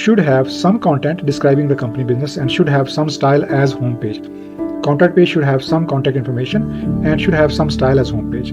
should have some content describing the company business and should have some style as home page. Contact page should have some contact information and should have some style as home page.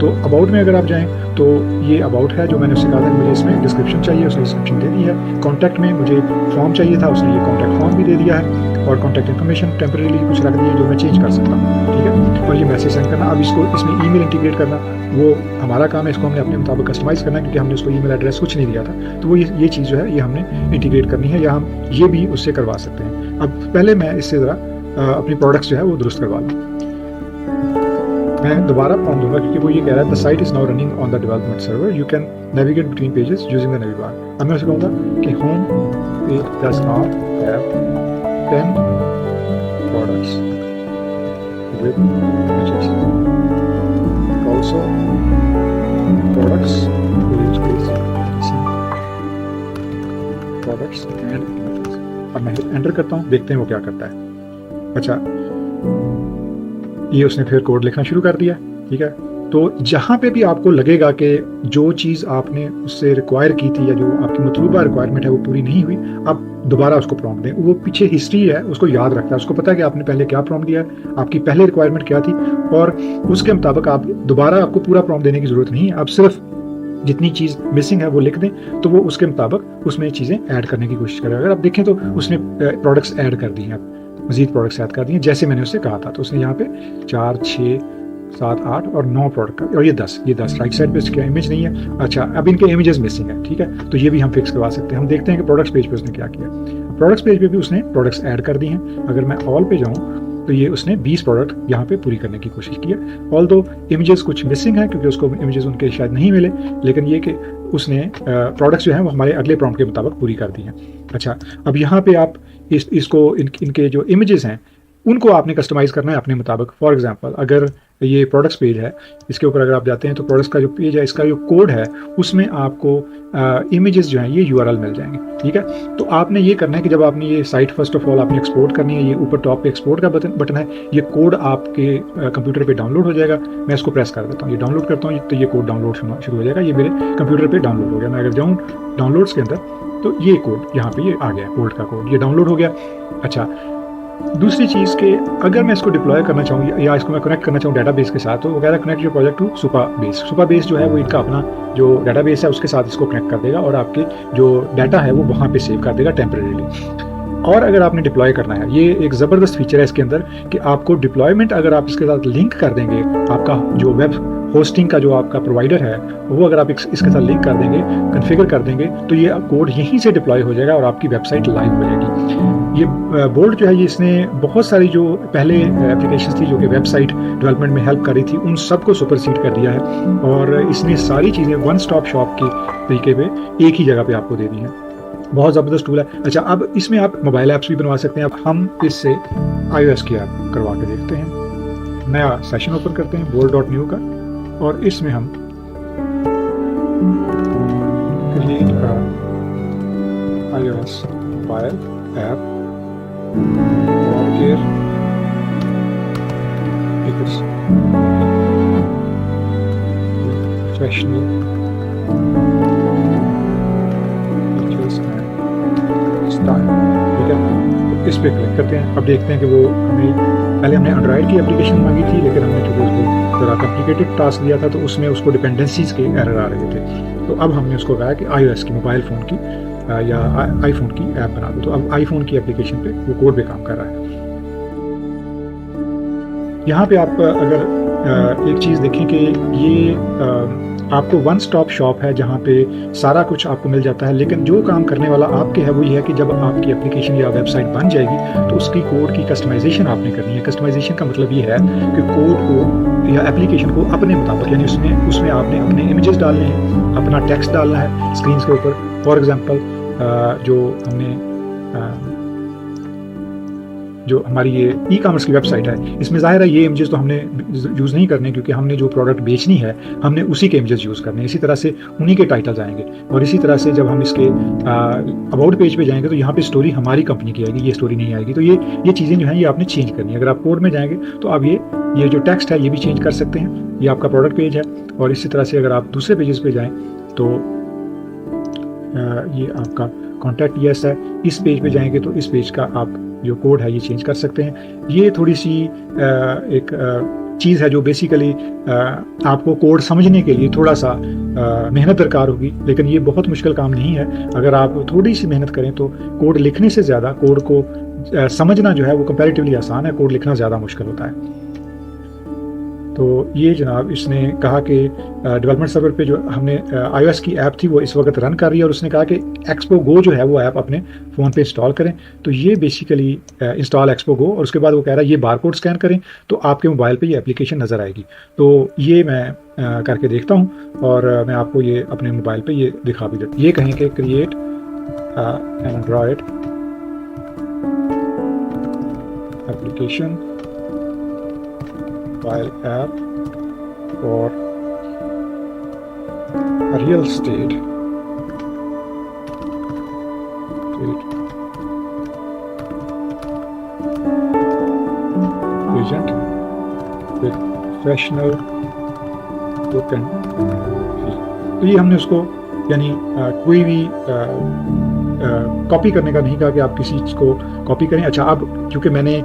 تو about میں اگر آپ جائیں تو یہ about ہے جو میں نے اس سے کہا تھا کہ مجھے اس میں ڈسکرپشن چاہیے, اس نے ڈسکرپشن دے دی ہے. کانٹیکٹ میں مجھے فارم چاہیے تھا, اس نے یہ کانٹیکٹ فارم بھی دے دیا ہے, اور کانٹیکٹ انفارمیشن ٹیمپریلی کچھ رکھ دی ہے جو میں چینج کر سکتا ہوں, ٹھیک ہے. اور یہ میسیج سینڈ کرنا, اب اس کو اس میں ای میل انٹیگریٹ کرنا وہ ہمارا کام ہے, اس کو ہم نے اپنے مطابق کسٹمائز کرنا ہے کیونکہ ہم نے اس کو ای میل ایڈریس کچھ نہیں دیا تھا. تو وہ یہ چیز جو ہے یہ ہم نے انٹیگریٹ کرنی ہے, یا ہم یہ بھی اس سے کروا سکتے ہیں. اب پہلے میں اس سے ذرا اپنی پروڈکٹس جو ہے وہ درست کروا لوں. میں دوبارہ فارم دوں گا کیونکہ وہ یہ کہہ رہا ہے the site is now running on the development server, you can navigate between pages using the navbar. اب میں اسے کہوں گا کہ home page does not have 10 products with images. Also products page is products and images. اب میں inter کرتا ہوں, دیکھتے ہیں وہ کیا کرتا ہے. اچھا, یہ اس نے پھر کوڈ لکھنا شروع کر دیا, ٹھیک ہے. تو جہاں پہ بھی آپ کو لگے گا کہ جو چیز آپ نے اس سے ریکوائر کی تھی یا جو آپ کی مطلوبہ ریکوائرمنٹ ہے وہ پوری نہیں ہوئی, آپ دوبارہ اس کو پرومپٹ دیں. وہ پیچھے ہسٹری ہے اس کو یاد رکھتا ہے, اس کو پتا ہے کہ آپ نے پہلے کیا پرومپٹ دیا ہے, آپ کی پہلے ریکوائرمنٹ کیا تھی, اور اس کے مطابق آپ دوبارہ آپ کو پورا پرومپٹ دینے کی ضرورت نہیں ہے. آپ صرف جتنی چیز مسنگ ہے وہ لکھ دیں, تو وہ اس کے مطابق اس میں چیزیں ایڈ کرنے کی کوشش کرے. اگر آپ دیکھیں تو اس نے پروڈکٹس ایڈ کر دی ہیں, مزید پروڈکٹس ایڈ کر دی ہیں جیسے میں نے اس سے کہا تھا. تو اس نے یہاں پہ 4 6 7 8 اور 9 پروڈکٹ کا, اور یہ 10 رائٹ سائڈ پہ اس کا امیج نہیں ہے. اچھا, اب ان کے امیجز مسنگ ہے, ٹھیک ہے. تو یہ بھی ہم فکس کروا سکتے ہیں. ہم دیکھتے ہیں کہ پروڈکٹس پیج پہ اس نے کیا کیا. پروڈکٹس پیج پہ بھی اس نے پروڈکٹس ایڈ کر دی ہیں. اگر میں آل پہ جاؤں تو یہ اس نے 20 پروڈکٹ یہاں پہ پوری کرنے کی کوشش کی ہے. آل دو امیجز کچھ مسنگ ہیں کیونکہ اس کو امیجز ان کے شاید نہیں ملے, لیکن یہ کہ اس نے پروڈکٹس جو ہیں وہ ہمارے اگلے پرومپٹ کے مطابق پوری کر دی ہیں. اچھا, اب یہاں پہ آپ اس کو ان کے جو امیجز ہیں ان کو آپ نے کسٹمائز کرنا ہے اپنے مطابق. فار ایگزامپل, اگر یہ پروڈکٹس پیج ہے, اس کے اوپر اگر آپ جاتے ہیں تو پروڈکٹس کا جو پیج ہے اس کا جو کوڈ ہے اس میں آپ کو امیجز جو ہیں یہ URL مل جائیں گے, ٹھیک ہے. تو آپ نے یہ کرنا ہے کہ جب آپ نے یہ سائٹ فرسٹ آف آل آپ نے ایکسپورٹ کرنی ہے, یہ اوپر ٹاپ پہ ایکسپورٹ کا بٹن ہے, یہ کوڈ آپ کے کمپیوٹر پہ ڈاؤن لوڈ ہو جائے گا. میں اس کو پریس کر دیتا ہوں, یہ ڈاؤن لوڈ کرتا ہوں تو یہ کوڈ ڈاؤن لوڈ شروع ہو جائے گا. یہ میرے کمپیوٹر پہ ڈاؤن لوڈ ہو گیا. میں اگر جاؤں ڈاؤن لوڈس کے اندر تو یہ کوڈ یہاں پہ یہ آ گیا, کولڈ کا کوڈ, یہ ڈاؤن لوڈ ہو گیا. اچھا, دوسری چیز کہ اگر میں اس کو ڈپلوائے کرنا چاہوں یا اس کو میں کنیکٹ کرنا چاہوں ڈیٹا بیس کے ساتھ, تو وہ کہہ رہا ہے کنیکٹ یور پروجیکٹ ٹو سپا بیس. سپا بیس جو ہے وہ ان کا اپنا جو ڈیٹا بیس ہے اس کے ساتھ اس کو کنیکٹ کر دے گا, اور آپ کے جو ڈیٹا ہے وہ وہاں پہ سیو کر دے گا ٹیمپریریلی. اور اگر آپ نے ڈپلوائے کرنا ہے, یہ ایک زبردست فیچر ہے اس کے اندر کہ آپ کو ڈپلوائمنٹ اگر آپ اس کے ساتھ لنک کر دیں گے, آپ کا جو ویب ہوسٹنگ کا جو آپ کا پرووائڈر ہے وہ اگر آپ اس کے ساتھ لنک کر دیں گے, کنفیگر کر دیں گے, تو یہ کوڈ یہیں سے ڈپلوائے ہو جائے گا اور آپ کی ویب سائٹ لائیو ہو جائے گی. یہ بولٹ جو ہے یہ اس نے بہت ساری جو پہلے اپلیکیشنز تھی جو کہ ویب سائٹ ڈیولپمنٹ میں ہیلپ کر رہی تھی ان سب کو سپرسیڈ کر دیا ہے, اور اس نے ساری چیزیں ون اسٹاپ شاپ کے طریقے پہ ایک ہی جگہ پہ آپ کو دے دی ہیں. بہت زبردست ٹول ہے. اچھا, اب اس میں آپ موبائل ایپس بھی بنوا سکتے ہیں. اب ہم اس سے iOS کی ایپ کروا کے دیکھتے ہیں. نیا سیشن اوپن کرتے ہیں bolt.new کا, اور اس میں ہم create iOS mobile app professional ٹھیک ہے. اس پہ کلک کرتے ہیں. اب دیکھتے ہیں کہ وہ پہلے ہم نے انڈرائڈ کی اپلیکیشن مانگی تھی, لیکن ہم نے چونکہ اس کو ذرا کمپلیکیٹڈ ٹاسک دیا تھا تو اس میں اس کو ڈپینڈنسیز کے ایرر آ رہے تھے. تو اب ہم نے اس کو کہا کہ iOS کی موبائل فون کی یا آئی فون کی ایپ بنا دو. تو اب آئی فون کی اپلیکیشن پہ وہ کوڈ پہ کام کر رہا ہے. یہاں پہ آپ اگر ایک چیز دیکھیں کہ یہ آپ کو ون سٹاپ شاپ ہے جہاں پہ سارا کچھ آپ کو مل جاتا ہے, لیکن جو کام کرنے والا آپ کے ہے وہ یہ ہے کہ جب آپ کی اپلیکیشن یا ویب سائٹ بن جائے گی تو اس کی کوڈ کی کسٹمائزیشن آپ نے کرنی ہے. کسٹمائزیشن کا مطلب یہ ہے کہ کوڈ کو یا اپلیکیشن کو اپنے مطابق, یعنی اس میں آپ نے اپنے امیجز ڈالنے ہیں, اپنا ٹیکسٹ ڈالنا ہے اسکرینس کے اوپر. فار ایگزامپل جو ہم نے جو ہماری یہ ای کامرس کی ویب سائٹ ہے اس میں ظاہر ہے یہ امیجز تو ہم نے یوز نہیں کرنے, کیونکہ ہم نے جو پروڈکٹ بیچنی ہے ہم نے اسی کے امیجز یوز کرنے ہیں. اسی طرح سے انہی کے ٹائٹلز آئیں گے, اور اسی طرح سے جب ہم اس کے اباؤٹ پیج پہ جائیں گے تو یہاں پہ اسٹوری ہماری کمپنی کی آئے گی, یہ اسٹوری نہیں آئے گی. تو یہ چیزیں جو ہیں یہ آپ نے چینج کرنی ہے. اگر آپ کوڈ میں جائیں گے تو آپ یہ جو ٹیکسٹ ہے یہ بھی چینج کر سکتے ہیں. یہ آپ کا پروڈکٹ پیج ہے, اور اسی طرح سے اگر آپ دوسرے پیجز پہ جائیں تو یہ آپ کا کانٹیکٹ یس ہے. اس پیج پہ جائیں گے تو اس پیج کا آپ جو کوڈ ہے یہ چینج کر سکتے ہیں. یہ تھوڑی سی ایک چیز ہے جو بیسیکلی آپ کو کوڈ سمجھنے کے لیے تھوڑا سا محنت درکار ہوگی، لیکن یہ بہت مشکل کام نہیں ہے۔ اگر آپ تھوڑی سی محنت کریں تو کوڈ لکھنے سے زیادہ کوڈ کو سمجھنا جو ہے وہ کمپیریٹیولی آسان ہے، کوڈ لکھنا زیادہ مشکل ہوتا ہے۔ تو یہ جناب اس نے کہا کہ ڈیولپمنٹ سرور پہ جو ہم نے آئی او ایس کی ایپ تھی وہ اس وقت رن کر رہی ہے، اور اس نے کہا کہ ایکسپو گو جو ہے وہ ایپ اپنے فون پہ انسٹال کریں۔ تو یہ بیسیکلی انسٹال ایکسپو گو، اور اس کے بعد وہ کہہ رہا ہے یہ بار کوڈ اسکین کریں تو آپ کے موبائل پہ یہ اپلیکیشن نظر آئے گی۔ تو یہ میں کر کے دیکھتا ہوں اور میں آپ کو یہ اپنے موبائل پہ یہ دکھا بھی دیتا ہوں۔ یہ کہیں کہ create Android application file app for real estate agent with professional token fee۔ تو یہ ہم نے اس کو یعنی کوئی بھی کاپی کرنے کا نہیں کہا کہ آپ کسی چیز کو کاپی کریں۔ اچھا، اب کیونکہ میں نے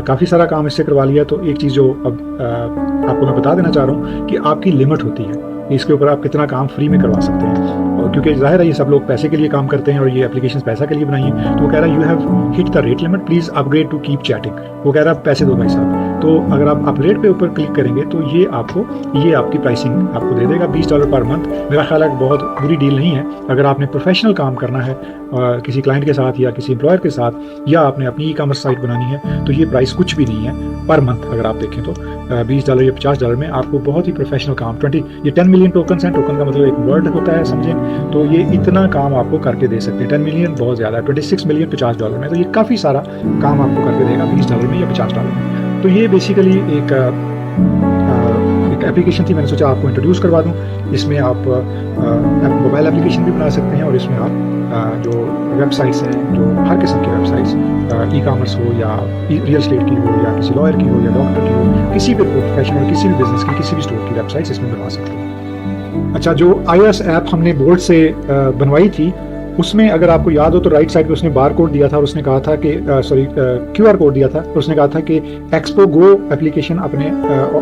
کافی سارا کام اس سے کروا لیا تو ایک چیز جو اب آپ کو میں بتا دینا چاہ رہا ہوں کہ آپ کی لمٹ ہوتی ہے، اس کے اوپر آپ کتنا کام فری میں کروا سکتے ہیں، اور کیونکہ ظاہر ہے یہ سب لوگ پیسے کے لیے کام کرتے ہیں اور یہ اپلیکیشن پیسہ کے لیے بنائی ہیں۔ تو وہ کہہ رہا ہے you have hit the rate limit, please upgrade to keep chatting. وہ کہہ رہا ہے پیسے دو بھائی صاحب۔ تو اگر آپ اپ گریڈ پہ اوپر کلک کریں گے تو یہ آپ کی پرائسنگ آپ کو دے دے گا $20 پر منتھ۔ میرا خیال ہے کہ بہت بری ڈیل نہیں ہے۔ اگر آپ نے پروفیشنل کام کرنا ہے کسی کلائنٹ کے ساتھ یا کسی امپلائر کے ساتھ، یا آپ نے اپنی ای کامرس سائٹ بنانی ہے، تو یہ پرائس کچھ بھی نہیں ہے پر منتھ۔ اگر آپ دیکھیں تو $20 یا $50 میں آپ کو بہت ہی پروفیشنل کام یہ 10 ملین ٹوکنس ہیں۔ ٹوکن کا مطلب ایک ورڈ ہوتا ہے، سمجھیں، تو یہ اتنا کام آپ کو کر کے دے سکتے ہیں۔ 10 ملین بہت زیادہ ہے، 26 ملین $50 میں، تو یہ کافی سارا کام آپ کو کر کے دے گا $20 میں یا $50 میں۔ تو یہ بیسیکلی ایک اپلیکیشن تھی، میں نے سوچا آپ کو انٹروڈیوس کروا دوں۔ اس میں آپ موبائل اپلیکیشن بھی بنا سکتے ہیں، اور اس میں آپ جو ویب سائٹس ہیں، جو ہر قسم کی ویب سائٹس، ای کامرس ہو یا ریئل اسٹیٹ کی ہو یا کسی لائر کی ہو یا ڈاکٹر کی ہو، کسی بھی پروفیشنل، کسی بھی بزنس کی، کسی بھی اسٹور کی ویب سائٹس اس میں بنوا سکتے ہیں۔ اچھا، جو آئی او ایس ایپ ہم نے بورڈ سے بنوائی تھی، اس میں اگر آپ کو یاد ہو تو رائٹ سائڈ پہ اس نے بار کوڈ دیا تھا، اور اس نے کہا تھا کہ کیو آر کوڈ دیا تھا، اور اس نے کہا تھا کہ ایکسپو گو اپلیکیشن اپنے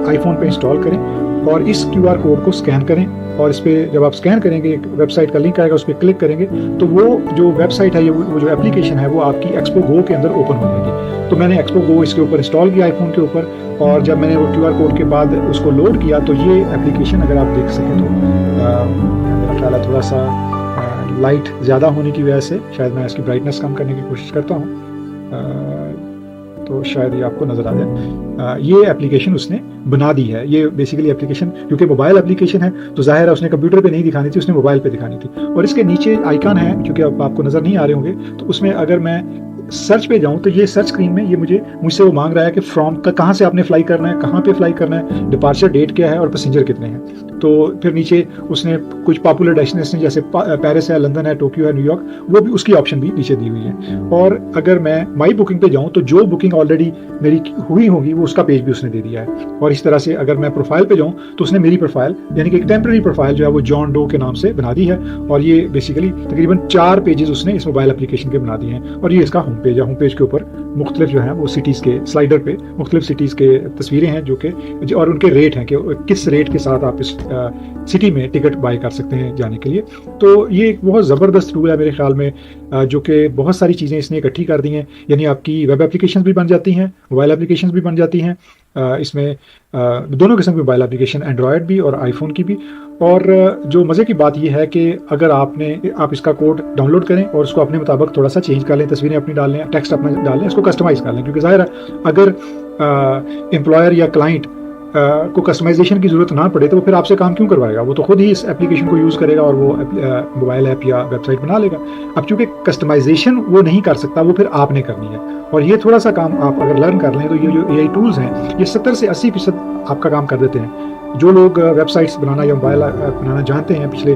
آئی فون پہ انسٹال کریں اور اس کیو آر کوڈ کو اسکین کریں، اور اس پہ جب آپ اسکین کریں گے ایک ویب سائٹ کا لنک آئے گا، اس پہ کلک کریں گے تو وہ جو ویب سائٹ ہے، وہ جو اپلیکیشن ہے، وہ آپ کی ایکسپو گو کے اندر اوپن ہو جائے گی۔ تو میں نے ایکسپو گو اس کے اوپر انسٹال کیا آئی فون کے اوپر، اور جب میں نے وہ کیو آر کوڈ کے بعد اس کو لوڈ کیا تو یہ اپلیکیشن اگر آپ دیکھ سکیں تو میرا خیال ہے تھوڑا سا لائٹ زیادہ ہونے کی وجہ سے شاید میں اس کی برائٹنس کم کرنے کی کوشش کرتا ہوں، تو شاید یہ آپ کو نظر آ جائے۔ یہ اپلیکیشن اس نے بنا دی ہے۔ یہ بیسیکلی اپلیکیشن کیونکہ موبائل اپلیکیشن ہے تو ظاہر ہے اس نے کمپیوٹر پہ نہیں دکھانی تھی، اس نے موبائل پہ دکھانی تھی۔ اور اس کے نیچے آئیکن ہے، کیونکہ اب آپ کو نظر نہیں آ رہے ہوں گے، تو اس میں اگر میں سرچ پہ جاؤں تو یہ سرچ اسکرین میں یہ مجھ سے وہ مانگ رہا ہے کہ فرام کہاں سے آپ نے فلائی کرنا ہے، کہاں پہ فلائی کرنا ہے، ڈپارچر ڈیٹ کیا ہے اور پیسنجر کتنے ہیں۔ تو پھر نیچے اس نے کچھ پاپولر ڈیسٹینیشن جیسے پیرس ہے، لندن ہے، ٹوکیو ہے، نیو یارک، وہ بھی اس کی آپشن بھی نیچے دی ہوئی ہے۔ اور اگر میں مائی بکنگ پہ جاؤں تو جو بکنگ آلریڈی میری ہوئی ہوگی وہ اس کا پیج بھی اس نے دے دیا ہے۔ اور اس طرح سے اگر میں پروفائل پہ جاؤں تو اس نے میری پروفائل یعنی کہ ایک ٹیمپرری پروفائل جو ہے وہ جان ڈو کے نام سے بنا دی ہے، اور یہ بیسیکلی تقریباً 4 پیجز اس نے اس موبائل اپلیکیشن کے بنا دیے ہیں۔ اور یہ اس کا ہوم پیج ہے۔ ہوم پیج کے اوپر مختلف جو ہیں وہ سٹیز کے سلائڈر پہ مختلف سٹیز کے تصویریں ہیں جو کہ اور ان کے ریٹ ہیں کہ کس ریٹ کے ساتھ آپ اس سٹی میں ٹکٹ بائی کر سکتے ہیں جانے کے لیے۔ تو یہ ایک بہت زبردست ٹول ہے میرے خیال میں، جو کہ بہت ساری چیزیں اس نے اکٹھی کر دی ہیں، یعنی آپ کی ویب اپلیکیشن بھی بن جاتی ہیں، موبائل اپلیکیشن بھی بن جاتی ہیں۔ اس میں دونوں قسم کی موبائل اپلیکیشن، اینڈرائڈ بھی اور آئی فون کی بھی۔ اور جو مزے کی بات یہ ہے کہ اگر آپ اس کا کوڈ ڈاؤن لوڈ کریں اور اس کو اپنے مطابق تھوڑا سا چینج کر لیں، تصویریں اپنی ڈال لیں، ٹیکسٹ اپنا ڈال لیں، اس کو کسٹمائز کر لیں، کیونکہ ظاہر ہے اگر امپلائر یا کلائنٹ کو کسٹمائزیشن کی ضرورت نہ پڑے تو وہ پھر آپ سے کام کیوں کروائے گا؟ وہ تو خود ہی اس اپلیکیشن کو یوز کرے گا اور وہ موبائل ایپ یا ویب سائٹ بنا لے گا۔ اب چونکہ کسٹمائزیشن وہ نہیں کر سکتا، وہ پھر آپ نے کرنی ہے، اور یہ تھوڑا سا کام آپ اگر لرن کر لیں تو یہ جو اے آئی ٹولز ہیں یہ 70 سے 80% آپ کا کام کر دیتے ہیں۔ جو لوگ ویب سائٹس بنانا یا موبائل ایپ بنانا جانتے ہیں، پچھلے